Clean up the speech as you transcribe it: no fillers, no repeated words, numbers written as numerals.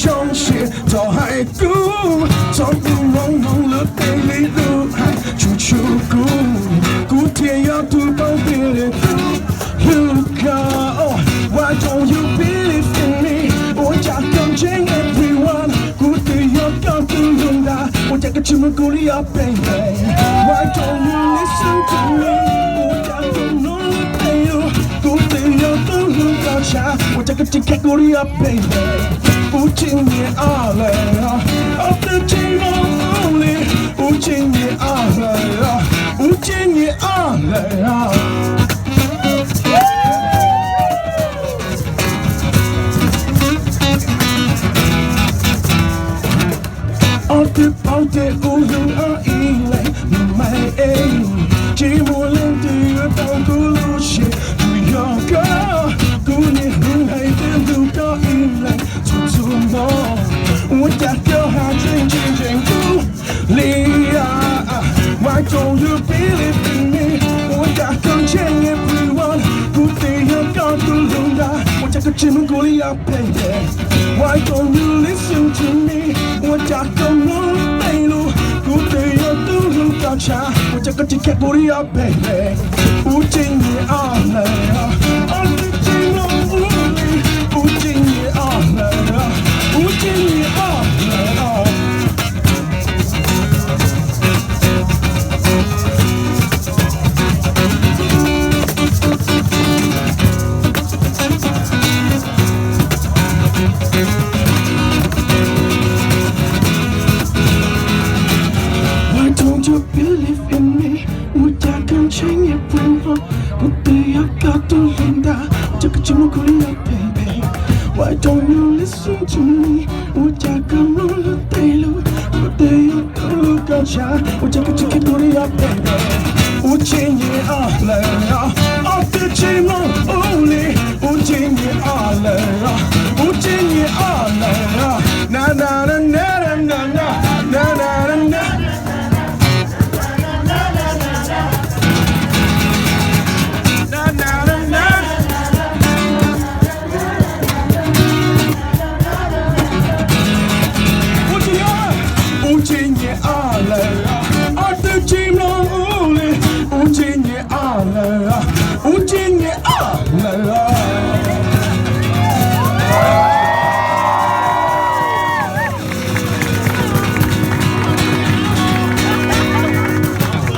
冲洗到海谷，从不往往了被里路海出出谷，古天要土包别的谷，Look out, why don't you believe in me？ 我家刚见 everyone， 古天要高度勇大，我家个寂寞鼓励要 baby。Why don't you listen to me？ 我家刚弄了背路，古天要登陆高墙，我家个吉开鼓励要 baby。无尽也阿累啊，我的寂寞无力，无尽也阿累啊，无尽也阿累啊。我的宝贝无论而依赖，你买寂寞冷的月光咕噜些，不要个姑娘很海的路高依赖。我家狗还真鼓励啊 ，Why don't you believe in me？ 我家狗见 everyone， 鼓励要高度勇大，我家狗只能鼓励要 baby。Why don't you listen to me？ 我家狗弄了背路，鼓励要登陆高墙，我家狗只开鼓励要 baby。无尽也阿累啊，我的寂寞无力，无尽也阿累啊。无尽也阿累啊！Why don't you believe in me？ 我家感情也不好，我得要高度领导，这个寂寞苦力要 baby。Why don't you listen to me？ 我家刚弄了对路，我得要登陆高墙，我家个只开鼓励要 baby。无尽也阿累。